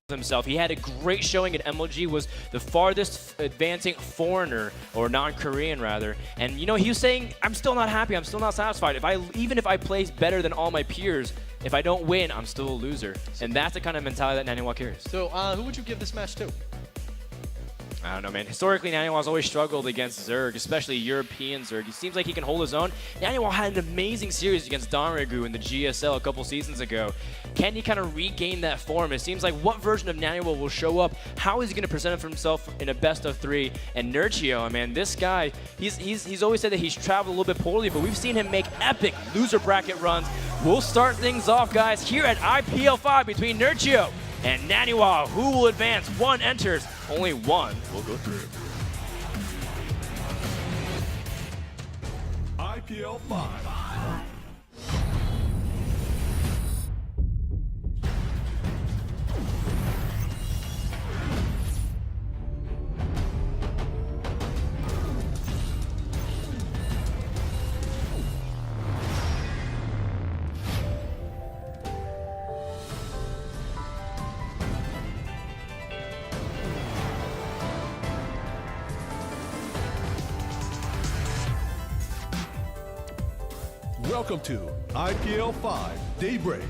himself. He had a great showing at MLG, was the farthest advancing foreigner, or non-Korean rather. And you know, he was saying, I'm still not happy, I'm still not satisfied. Even if I play better than all my peers, if I don't win, I'm still a loser. And that's the kind of mentality that Naniwa carries. So who would you give this match to? I don't know, man. Historically, Naniwa's always struggled against Zerg, especially European Zerg. He seems like he can hold his own. Naniwa had an amazing series against Danregu in the GSL a couple seasons ago. Can he kind of regain that form? It seems like what version of Naniwa will show up? How is he going to present himself in a best-of-3? And Nerchio, man, this guy, he's always said that he's traveled a little bit poorly, but we've seen him make epic loser bracket runs. We'll start things off, guys, here at IPL 5 between Nerchio and Naniwa. Who will advance? One enters. Only one will go through. IPL 5. Welcome to IPL 5 Daybreak.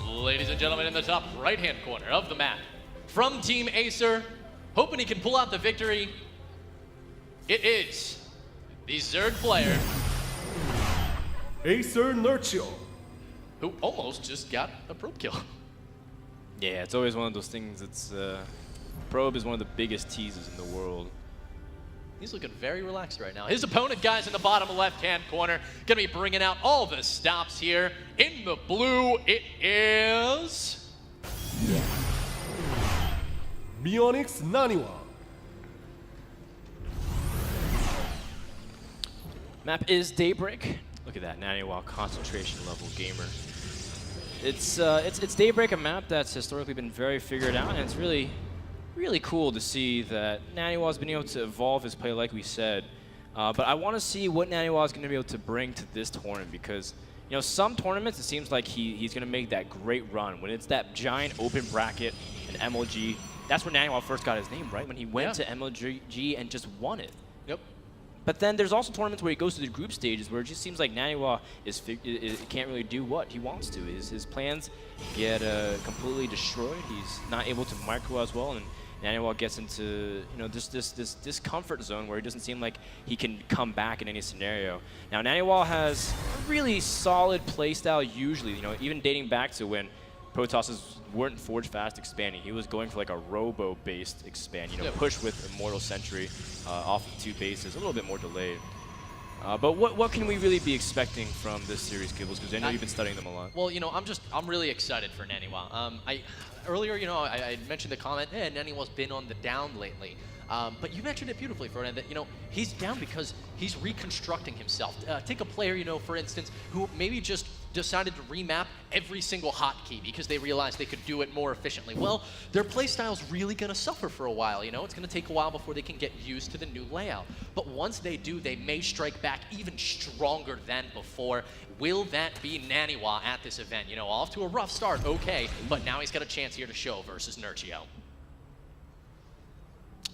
Ladies and gentlemen, in the top right-hand corner of the map, from Team Acer, hoping he can pull out the victory, it is the Zerg player, Acer Nerchio. who almost just got a probe kill. Yeah, it's always one of those things. It's probe is one of the biggest teases in the world. He's looking very relaxed right now. His opponent, guys, in the bottom left-hand corner, gonna be bringing out all the stops here. In the blue, it is Mionix Naniwa. Map is Daybreak. Look at that, Naniwa concentration level gamer. It's Daybreak, a map that's historically been very figured out, and it's really cool to see that Naniwa's been able to evolve his play, like we said. But I want to see what Naniwa is going to be able to bring to this tournament, because you know, some tournaments it seems like he's going to make that great run when it's that giant open bracket in MLG. That's when Naniwa first got his name, right? When he went to MLG and just won it. Yep. But then there's also tournaments where he goes to the group stages where it just seems like Naniwa can't really do what he wants to. His plans get completely destroyed. He's not able to micro as well, and Naniwa gets into this discomfort zone where he doesn't seem like he can come back in any scenario. Now Naniwa has a really solid playstyle usually, even dating back to when Protosses weren't Forge Fast expanding. He was going for like a robo-based expand, push with Immortal Sentry off of 2 bases, a little bit more delayed. But what can we really be expecting from this series, Gibbles? Because I know you've been studying them a lot. Well, I'm really excited for Naniwa. Earlier, I mentioned the comment, hey, Naniwa's been on the down lately. But you mentioned it beautifully, Ferdinand, that, he's down because he's reconstructing himself. Take a player, for instance, who maybe just decided to remap every single hotkey because they realized they could do it more efficiently. Well, their playstyle's really going to suffer for a while, It's going to take a while before they can get used to the new layout. But once they do, they may strike back even stronger than before. Will that be Naniwa at this event? Off to a rough start, okay, but now he's got a chance here to show versus Nerchio.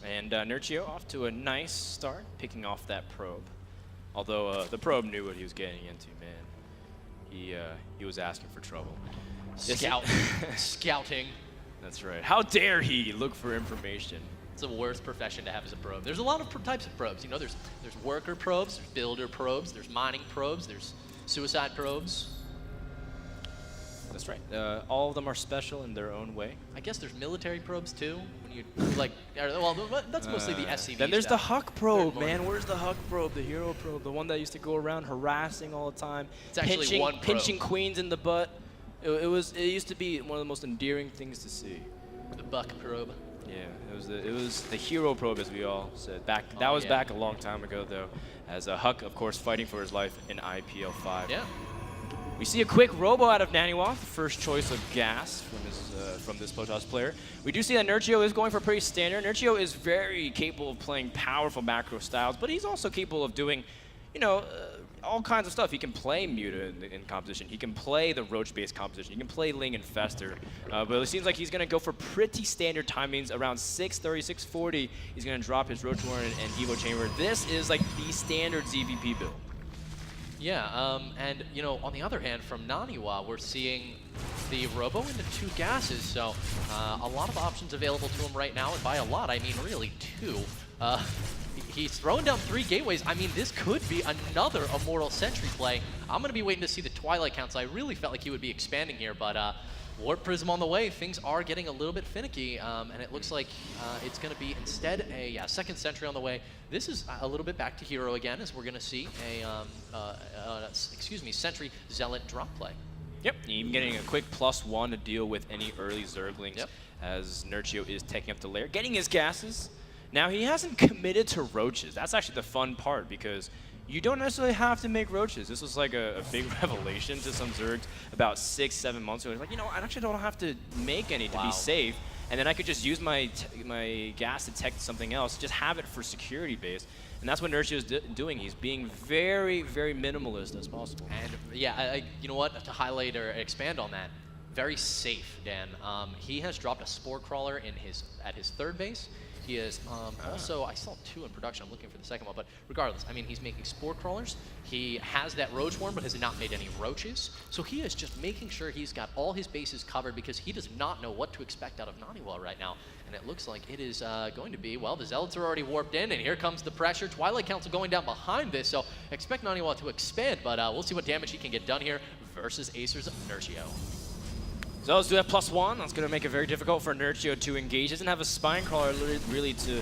And Nerchio off to a nice start, picking off that probe. Although the probe knew what he was getting into, man. He was asking for trouble. Scouting. That's right. How dare he look for information? It's the worst profession to have as a probe. There's a lot of types of probes. There's worker probes, there's builder probes, there's mining probes, there's suicide probes. That's right. All of them are special in their own way. I guess there's military probes too. When you well, that's mostly the SCV. Then there's stuff. the Huck probe, man. Where's the Huck probe, the hero probe, the one that used to go around harassing all the time, it's actually one probe. Pinching queens in the butt. It used to be one of the most endearing things to see. The Buck probe. Yeah, it was the hero probe, as we all said. That was back a long time ago, though. As Huck, of course, fighting for his life in IPL 5. Yeah. We see a quick robo out of Naniwa, the first choice of gas from this Protoss player. We do see that Nerchio is going for pretty standard. Nerchio is very capable of playing powerful macro styles, but he's also capable of doing, all kinds of stuff. He can play Muta in composition. He can play the Roach-based composition. He can play Ling and Fester. But it seems like he's going to go for pretty standard timings. Around 6:30, 6:40, he's going to drop his Roach Warren and Evo Chamber. This is like the standard ZVP build. Yeah, and you know, on the other hand, from Naniwa, we're seeing the Robo into 2 gases, so a lot of options available to him right now, and by a lot, I mean really 2. He's throwing down 3 gateways. I mean, this could be another Immortal Sentry play. I'm going to be waiting to see the Twilight counts. I really felt like he would be expanding here, but Warp Prism on the way. Things are getting a little bit finicky, and it looks like it's going to be instead a second Sentry on the way. This is a little bit back to hero again, as we're going to see a Sentry Zealot drop play. Yep, even getting a quick +1 to deal with any early Zerglings, Yep. as Nerchio is taking up the lair, getting his gases. Now, he hasn't committed to Roaches. That's actually the fun part, because you don't necessarily have to make Roaches. This was like a big revelation to some Zergs about 6-7 months ago. Like, you know, I actually don't have to make any to be safe, and then I could just use my gas to tech something else, just have it for security base. And that's what Nerchio is doing. He's being very, very minimalist as possible. And yeah, you know what, to highlight or expand on that, very safe, Dan. He has dropped a Spore Crawler at his 3rd base. He is also, I saw 2 in production. I'm looking for the second one, but regardless, I mean, he's making Spore Crawlers. He has that Roach Worm, but has not made any Roaches. So he is just making sure he's got all his bases covered, because he does not know what to expect out of Naniwa right now. And it looks like it is going to be, well, the Zealots are already warped in, and here comes the pressure. Twilight Council going down behind this, so expect Naniwa to expand, but we'll see what damage he can get done here versus Acer's Nerchio. So let's do that +1. That's going to make it very difficult for Nerchio to engage. He doesn't have a Spine Crawler really to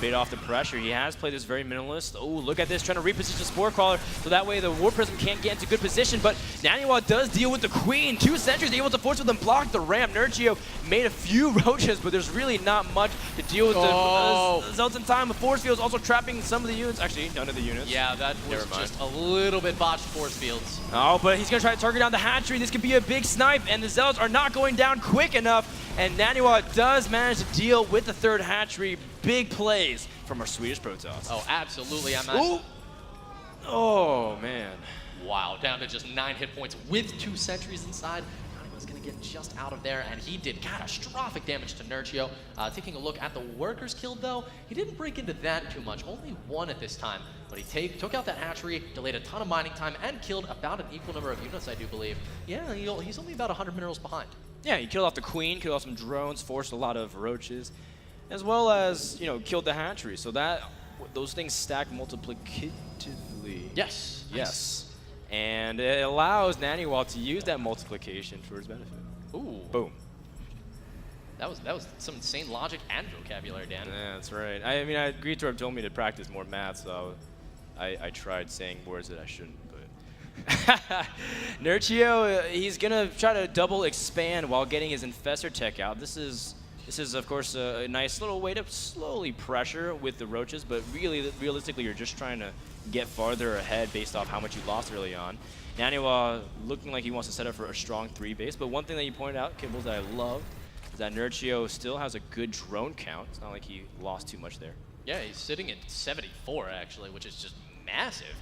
bait off the pressure. He has played this very minimalist. Oh, look at this, trying to reposition the Spore Crawler, so that way the Warp Prism can't get into good position, but Naniwa does deal with the Queen. 2 sentries able to force with them, block the ramp. Nerchio made a few Roaches, but there's really not much to deal with the Zealots in time. The Force Field is also trapping some of the units. Actually, none of the units. Yeah, that was just a little bit botched Force Fields. Oh, but he's going to try to target down the hatchery. This could be a big snipe, and the Zealots are not going down quick enough, and Naniwa does manage to deal with the 3rd hatchery. Big plays from our Swedish Protoss. Oh, absolutely. Ooh. Oh, man. Wow, down to just 9 hit points with 2 sentries inside. Naniwa's going to get just out of there, and he did catastrophic damage to Nerchio. Taking a look at the workers killed, though, he didn't break into that too much. Only 1 at this time, but he took out that hatchery, delayed a ton of mining time, and killed about an equal number of units, I do believe. Yeah, he's only about 100 minerals behind. Yeah, he killed off the Queen, killed off some drones, forced a lot of Roaches, as well as, you know, killed the hatchery. So those things stack multiplicatively. Yes. Yes. And it allows Naniwa to use that multiplication for his benefit. Ooh. Boom. That was some insane logic and vocabulary, Dan. Yeah, that's right. I mean, Greetor told me to practice more math, so I tried saying words that I shouldn't. Nerchio, he's gonna try to double expand while getting his Infestor tech out. This is of course a nice little way to slowly pressure with the Roaches, but really, realistically, you're just trying to get farther ahead based off how much you lost early on. Naniwa looking like he wants to set up for a strong 3 base, but one thing that you pointed out, Kibbles, that I love, is that Nerchio still has a good drone count. It's not like he lost too much there. Yeah, he's sitting at 74 actually, which is just massive.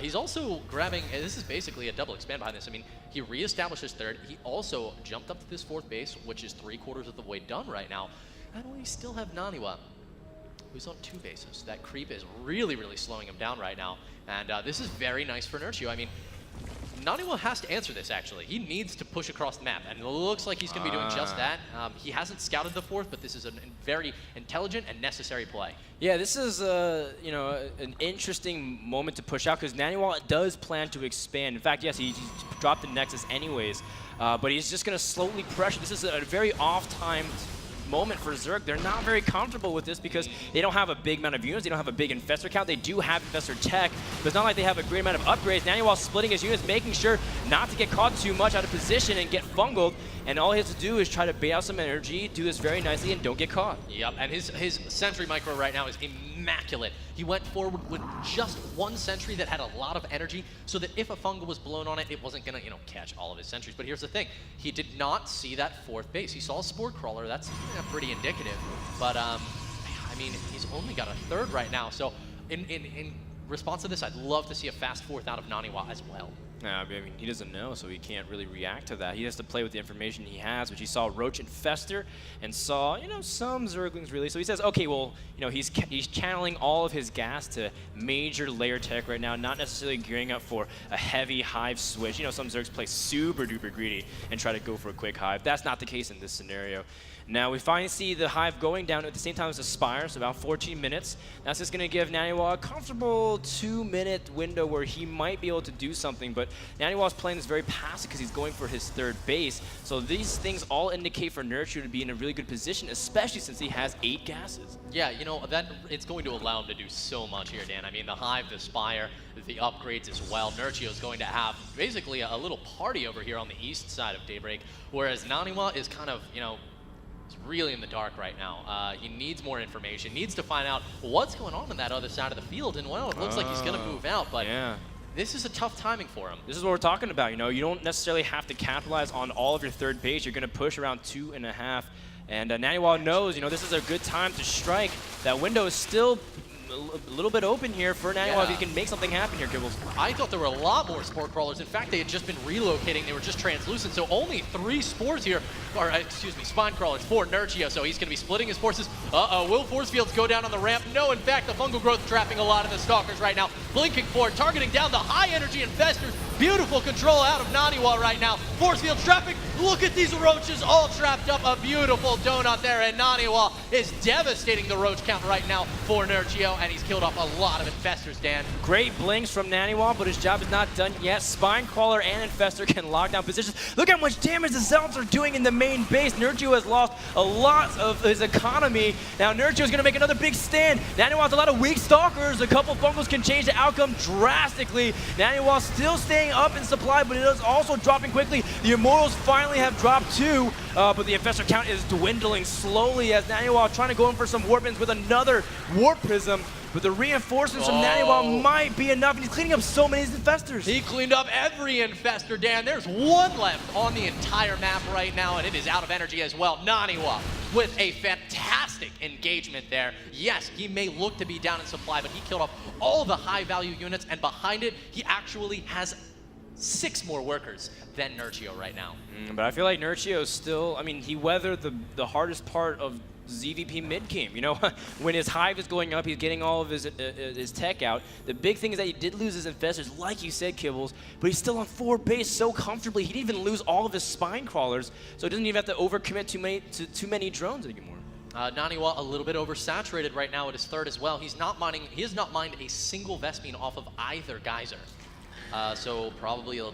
He's also grabbing, and this is basically a double expand behind this. I mean, he reestablished his 3rd. He also jumped up to this 4th base, which is 3/4 of the way done right now. And we still have Naniwa, who's on 2 bases. That creep is really, really slowing him down right now. And this is very nice for Nerchio. I mean, Naniwa has to answer this, actually. He needs to push across the map, and it looks like he's going to be doing just that. He hasn't scouted the 4th, but this is a very intelligent and necessary play. Yeah, this is you know, an interesting moment to push out, because Naniwa does plan to expand. In fact, yes, he dropped the Nexus anyways, but he's just going to slowly pressure. This is a very off-timed moment for Zerg. They're not very comfortable with this because they don't have a big amount of units. They don't have a big Infestor count. They do have Infestor tech, but it's not like they have a great amount of upgrades. Naniwa splitting his units, making sure not to get caught too much out of position and get fungled. And all he has to do is try to bait out some energy, do this very nicely, and don't get caught. Yep, and his Sentry micro right now is immaculate. He went forward with just 1 Sentry that had a lot of energy, so that if a fungal was blown on it, it wasn't gonna, catch all of his sentries. But here's the thing, he did not see that 4th base. He saw a Spore Crawler, that's pretty indicative. But I mean, he's only got a 3rd right now, so in response to this, I'd love to see a fast fourth out of Naniwa as well. I mean, he doesn't know, so he can't really react to that. He has to play with the information he has, which he saw Roach and Fester, and saw, you know, some Zerglings really. So he says, okay, well, you know, he's channeling all of his gas to major layer tech right now, not necessarily gearing up for a heavy hive switch. You know, some Zergs play super duper greedy and try to go for a quick hive. That's not the case in this scenario. Now we finally see the hive going down at the same time as the Spire, so about 14 minutes. That's just going to give Naniwa a comfortable 2-minute window where he might be able to do something, but Naniwa's playing this very passive because he's going for his third base. So these things all indicate for Nerchio to be in a really good position, especially since he has 8 gases. Yeah, you know, that it's going to allow him to do so much here, Dan. I mean, the hive, the Spire, the upgrades as well. Nerchio is going to have basically a little party over here on the east side of Daybreak, whereas Naniwa is kind of, you know, he's really in the dark right now. He needs more information, needs to find out what's going on that other side of the field, and well, it looks like he's going to move out, but yeah. This is a tough timing for him. This is what we're talking about, you know, you don't necessarily have to capitalize on all of your third base. You're going to push around 2.5, and Naniwa knows, you know, this is a good time to strike. That window is still a little bit open here for Naniwa if he can make something happen here, Kibbles. I thought there were a lot more Spore Crawlers. In fact, they had just been relocating. They were just translucent, so only 3 Spores here, or excuse me, Spine Crawlers for Nerchio, so he's going to be splitting his forces. Will Force Fields go down on the ramp? No, in fact, the Fungal Growth trapping a lot of the Stalkers right now. Blinking forward, targeting down the high energy infestors. Beautiful control out of Naniwa right now. Force Field trapping. Look at these Roaches all trapped up. A beautiful donut there, and Naniwa is devastating the Roach count right now for Nerchio, and he's killed off a lot of infestors, Dan. Great blinks from Naniwa, but his job is not done yet. Spine Crawler and Infestor can lock down positions. Look how much damage the Zealots are doing in the main base. Nerchio has lost a lot of his economy. Now Nerchio is going to make another big stand. Naniwa has a lot of weak Stalkers. A couple Fungals can change the outcome drastically. Naniwa still staying up in supply, but it is also dropping quickly. The Immortals finally have dropped 2, but the Infestor count is dwindling slowly as Naniwa trying to go in for some Warp-ins with another Warp Prism. But the reinforcements from Naniwa might be enough, and he's cleaning up so many of these infestors. He cleaned up every infestor, Dan. There's 1 left on the entire map right now, and it is out of energy as well. Naniwa with a fantastic engagement there. Yes, he may look to be down in supply, but he killed off all the high-value units, and behind it, he actually has 6 more workers than Nerchio right now. But I feel like Nerchio is still, I mean, he weathered the hardest part of ZVP mid-game. You know, when his hive is going up, he's getting all of his tech out. The big thing is that he did lose his infestors, like you said, Kibbles, but he's still on 4 base so comfortably. He didn't even lose all of his Spine Crawlers, so he doesn't even have to overcommit too many drones anymore. Naniwa a little bit oversaturated right now at his third as well. He has not mined a single Vespene off of either Geyser. So probably a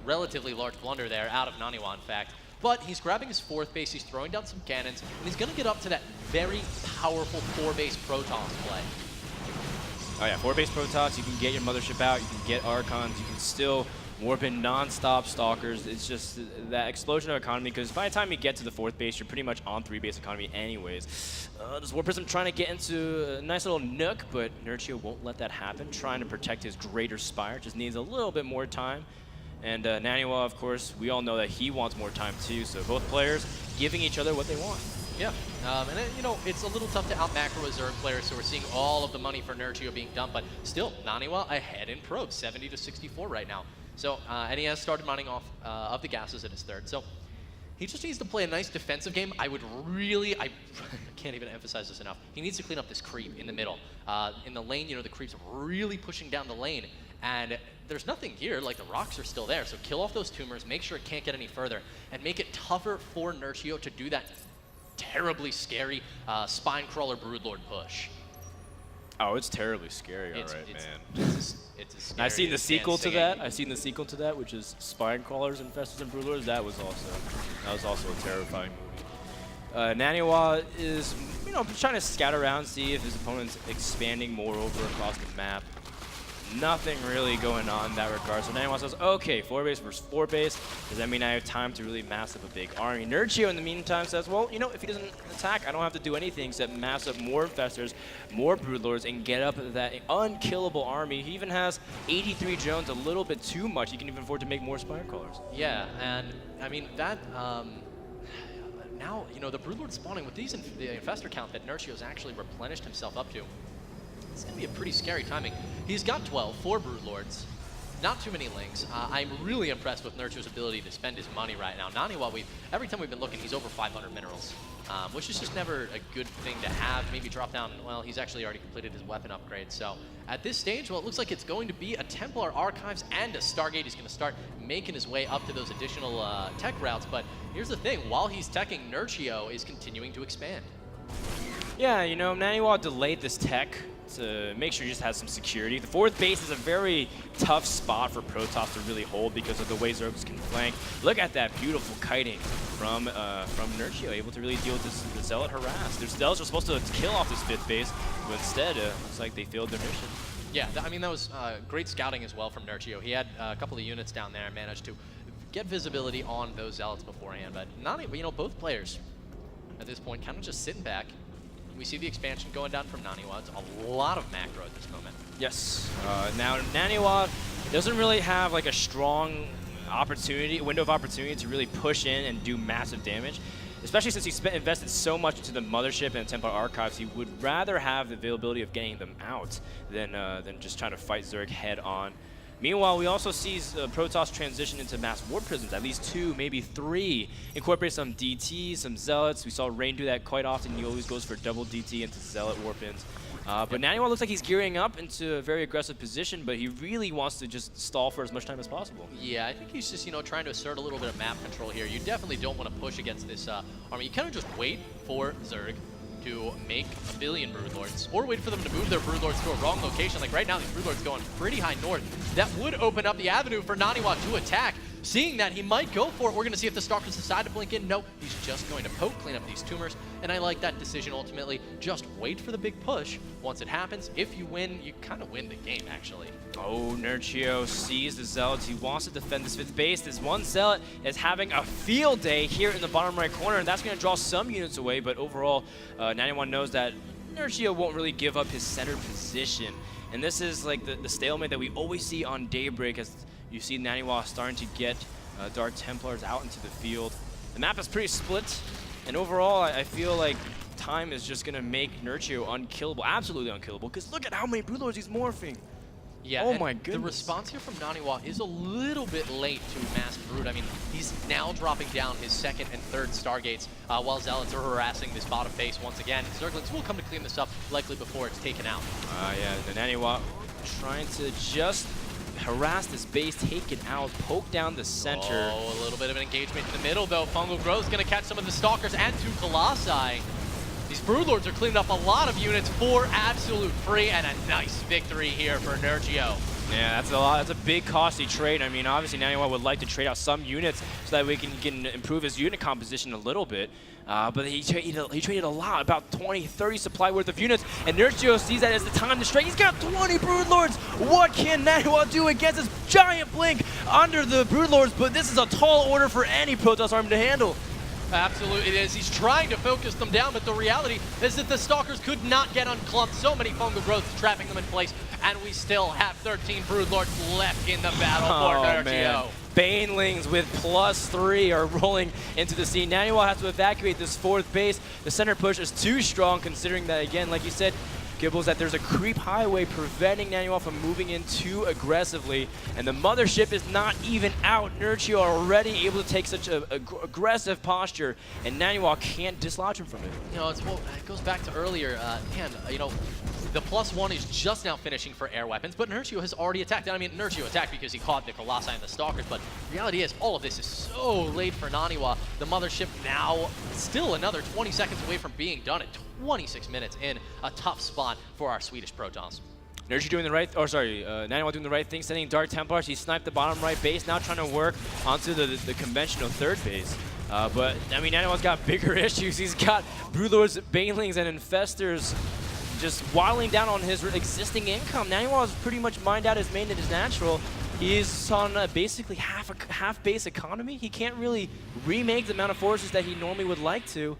relatively large blunder there out of Naniwa, in fact. But he's grabbing his 4th base, he's throwing down some cannons, and he's going to get up to that very powerful 4-base Protoss play. Oh yeah, 4-base Protoss, you can get your Mothership out, you can get Archons, you can still warp in non-stop Stalkers. It's just that explosion of economy, because by the time you get to the 4th base, you're pretty much on 3-base economy anyways. This Warp Prism trying to get into a nice little nook, but Nerchio won't let that happen, trying to protect his Greater Spire, just needs a little bit more time. And Naniwa, of course, we all know that he wants more time too, so both players giving each other what they want. Yeah, and you know, it's a little tough to out-macro a Zerg player, so we're seeing all of the money for Nerchio being dumped, but still, Naniwa ahead in probes, 70 to 64 right now. So, and he has started mining off of the gases at his third, so he just needs to play a nice defensive game. I can't even emphasize this enough. He needs to clean up this creep in the middle. In the lane, you know, the creep's really pushing down the lane, and there's nothing here, like the rocks are still there, so kill off those tumors, make sure it can't get any further, and make it tougher for Nerchio to do that terribly scary Spine Crawler Broodlord push. Oh, it's terribly scary, all right, man. It's a scary. I've seen the sequel to that. I've seen the sequel to that, which is Spine Crawlers, Infestors, and Broodlords. That was also a terrifying movie. Naniwa is, you know, trying to scout around, see if his opponent's expanding more over across the map. Nothing really going on in that regard. So Naniwa says, okay, 4-base versus 4-base. Does that mean I have time to really mass up a big army? Nerchio, in the meantime, says, well, you know, if he doesn't attack, I don't have to do anything except mass up more Infestors, more Broodlords, and get up that unkillable army. He even has 83 drones, a little bit too much. He can even afford to make more Spire Crawlers. Yeah, and I mean, that, now, you know, the Broodlord spawning with the Infestor count that Nerchio's actually replenished himself up to. It's going to be a pretty scary timing. He's got 12, 4 Broodlords. Not too many links. I'm really impressed with Nerchio's ability to spend his money right now. Naniwa, every time we've been looking, he's over 500 minerals, which is just never a good thing to have. Maybe drop down, well, he's actually already completed his weapon upgrade. So at this stage, well, it looks like it's going to be a Templar Archives and a Stargate. He's going to start making his way up to those additional tech routes. But here's the thing, while he's teching, Nerchio is continuing to expand. Yeah, you know, Naniwa delayed this tech to make sure he just has some security. The 4th base is a very tough spot for Protoss to really hold because of the way Zergs can flank. Look at that beautiful kiting from Nerchio, able to really deal with this the Zealot harass. Their Zealots were supposed to kill off this 5th base, but instead, looks like they failed their mission. Yeah, I mean, that was great scouting as well from Nerchio. He had a couple of units down there and managed to get visibility on those Zealots beforehand. But you know, both players at this point kind of just sitting back. We see the expansion going down from Naniwa. It's a lot of macro at this moment. Yes. Now, Naniwa doesn't really have like a strong window of opportunity to really push in and do massive damage. Especially since he invested so much into the Mothership and Templar Archives, he would rather have the availability of getting them out than just trying to fight Zerg head on. Meanwhile, we also see Protoss transition into mass warp prisms, at least 2, maybe 3. Incorporate some DT, some Zealots. We saw Rain do that quite often. He always goes for double DT into Zealot warp-ins. But Naniwa looks like he's gearing up into a very aggressive position, but he really wants to just stall for as much time as possible. Yeah, I think he's just, you know, trying to assert a little bit of map control here. You definitely don't want to push against this army. You kind of just wait for Zerg to make a billion Broodlords, or wait for them to move their Broodlords to a wrong location. Like right now, these Broodlords going pretty high north. That would open up the avenue for Naniwa to attack. Seeing that, he might go for it. We're going to see if the Stalkers decide to blink in. No, he's just going to poke, clean up these tumors, and I like that decision ultimately. Just wait for the big push. Once it happens, if you win, you kind of win the game, actually. Oh, Nerchio sees the Zealots. He wants to defend this 5th base. This one Zealot is having a field day here in the bottom right corner, and that's going to draw some units away, but overall, Naniwa knows that Nerchio won't really give up his center position. And this is like the stalemate that we always see on Daybreak, as you see Naniwa starting to get Dark Templars out into the field. The map is pretty split, and overall, I feel like time is just going to make Nerchio unkillable, absolutely unkillable, because look at how many Broodlords he's morphing. Yeah, oh my goodness. The response here from Naniwa is a little bit late to Mass Brood. I mean, he's now dropping down his 2nd and 3rd Stargates while Zealots are harassing this bottom base once again. Zerglings will come to clean this up, likely before it's taken out. Yeah, the Naniwa trying to just harass this base, take it out, poke down the center. Oh, a little bit of an engagement in the middle, though. Fungal Growth's going to catch some of the Stalkers and 2 Colossi. These Broodlords are cleaning up a lot of units for absolute free, and a nice victory here for Nerchio. Yeah, that's a lot. That's a big costly trade. I mean, obviously Naniwa would like to trade out some units so that we can improve his unit composition a little bit. But he traded a lot, about 20, 30 supply worth of units, and Nerchio sees that as the time to trade. He's got 20 Broodlords. What can Naniwa do against this giant blink under the Broodlords? But this is a tall order for any Protoss army to handle. Absolutely it is. He's trying to focus them down, but the reality is that the Stalkers could not get unclumped. So many Fungal Growths trapping them in place, and we still have 13 Broodlords left in the battle for Nerchio. Man. Banelings with +3 are rolling into the scene. Naniwa has to evacuate this 4th base. The center push is too strong, considering that, again, like you said, Gibbles, that there's a creep highway preventing Naniwa from moving in too aggressively, and the Mothership is not even out. Nerchio already able to take such an aggressive posture, and Naniwa can't dislodge him from it. You know, it goes back to earlier. Man, you know, the +1 is just now finishing for air weapons, but Nerchio has already attacked. I mean, Nerchio attacked because he caught the Colossi and the Stalkers, but the reality is all of this is so late for Naniwa. The Mothership now still another 20 seconds away from being done at 26 minutes in a tough spot for our Swedish Protons. Nerchio doing the right, Naniwa doing the right thing, sending Dark Templars. He sniped the bottom right base, now trying to work onto the conventional 3rd base. But, I mean, Naniwa's got bigger issues. He's got Broodlords, Banelings, and Infestors just waddling down on his existing income. Naniwa is pretty much mined out his main and his natural. He's on basically half base economy. He can't really remake the amount of forces that he normally would like to.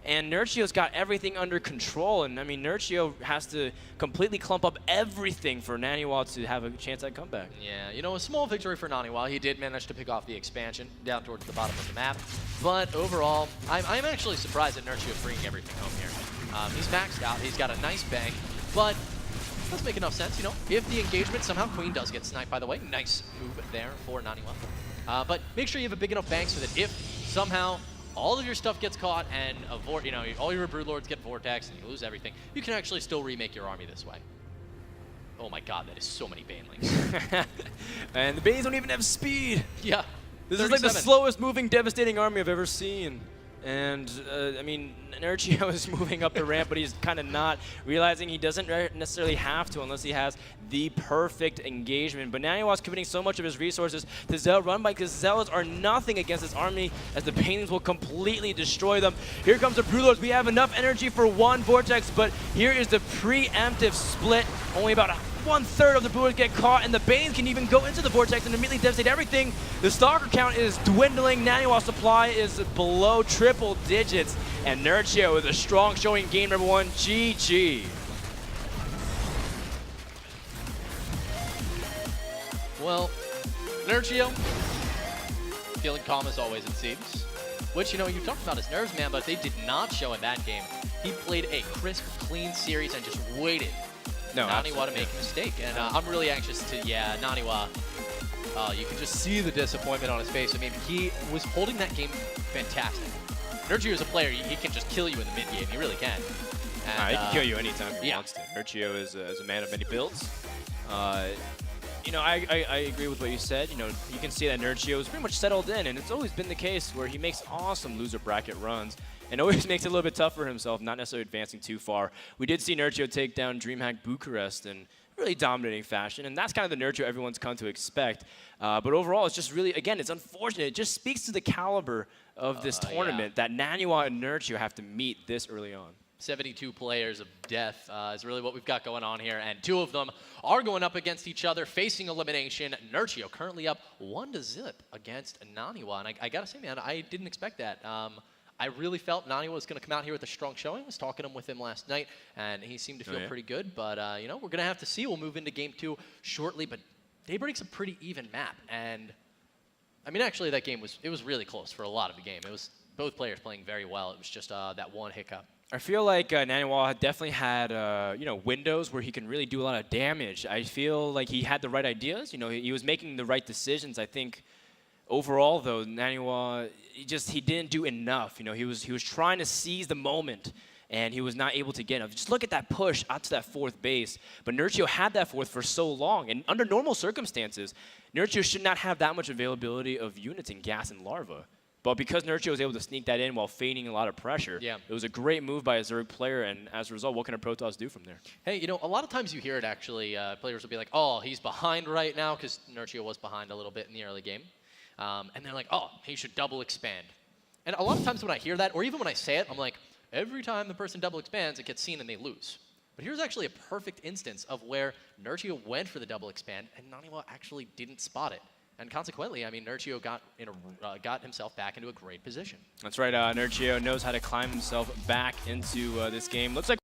And Nerchio's got everything under control, and I mean, Nerchio has to completely clump up everything for Naniwa to have a chance at comeback. Yeah, you know, a small victory for Naniwa. He did manage to pick off the expansion down towards the bottom of the map. But overall, I'm actually surprised that Nerchio's bringing everything home here. He's maxed out, he's got a nice bank, but does make enough sense, you know. If the engagement, somehow Queen does get sniped, by the way. Nice move there for Naniwa. But make sure you have a big enough bank so that if somehow all of your stuff gets caught and you know, all your Broodlords get Vortex and you lose everything, you can actually still remake your army this way. Oh my god, that is so many Banelings. And the Banes don't even have speed. Yeah. This is like the slowest moving, devastating army I've ever seen. And, I mean, Nerchio is moving up the ramp, but he's kind of not, realizing he doesn't necessarily have to unless he has the perfect engagement. But Naniwa's committing so much of his resources to Zell run by, because Zellas are nothing against this army, as the Paintings will completely destroy them. Here comes the Broodlords. We have enough energy for one Vortex, but here is the preemptive split. Only about 1/3 of the Broodlords get caught, and the Banes can even go into the Vortex and immediately devastate everything. The Stalker count is dwindling. Naniwa's supply is below triple digits, and Nerchio with a strong showing game number 1. GG. Well, Nerchio, feeling calm as always, it seems. Which, you know, you talked about his nerves, man, but they did not show in that game. He played a crisp, clean series and just waited Naniwa to make a mistake. And I'm really anxious to, Naniwa, you can just see the disappointment on his face. I mean, he was holding that game fantastic. Nerchio is a player, he can just kill you in the mid-game, he really can. And, he can kill you anytime he wants to. Nerchio is a man of many builds. You know, I agree with what you said. You know, you can see that Nerchio is pretty much settled in, and it's always been the case where he makes awesome loser bracket runs and always makes it a little bit tough for himself, not necessarily advancing too far. We did see Nerchio take down DreamHack Bucharest in really dominating fashion, and that's kind of the Nerchio everyone's come to expect. But overall, it's just really, again, it's unfortunate. It just speaks to the caliber of this tournament that Naniwa and Nerchio have to meet this early on. 72 players of death is really what we've got going on here, and 2 of them are going up against each other, facing elimination. Nerchio currently up 1-0 against Naniwa, and I gotta say, man, I didn't expect that. I really felt Naniwa was going to come out here with a strong showing. I was talking with him last night, and he seemed to feel pretty good. But, you know, we're going to have to see. We'll move into Game 2 shortly. But Daybreak's a pretty even map. And, I mean, actually, that game was really close for a lot of the game. It was both players playing very well. It was just that one hiccup. I feel like Naniwa definitely had, you know, windows where he can really do a lot of damage. I feel like he had the right ideas. You know, he was making the right decisions. I think overall, though, Naniwa, he didn't do enough. You know, he was trying to seize the moment, and he was not able to get enough. Just look at that push out to that 4th base. But Nerchio had that 4th for so long, and under normal circumstances, Nerchio should not have that much availability of units in Gas and Larva. But because Nerchio was able to sneak that in while feigning a lot of pressure, it was a great move by a Zerg player, and as a result, what can a Protoss do from there? Hey, you know, a lot of times you hear it actually, players will be like, oh, he's behind right now, because Nerchio was behind a little bit in the early game. And they're like, oh, he should double expand. And a lot of times when I hear that, or even when I say it, I'm like, every time the person double expands, it gets seen and they lose. But here's actually a perfect instance of where Nerchio went for the double expand, and Naniwa actually didn't spot it. And consequently, I mean, Nerchio got himself back into a great position. That's right. Nerchio knows how to climb himself back into this game. Looks like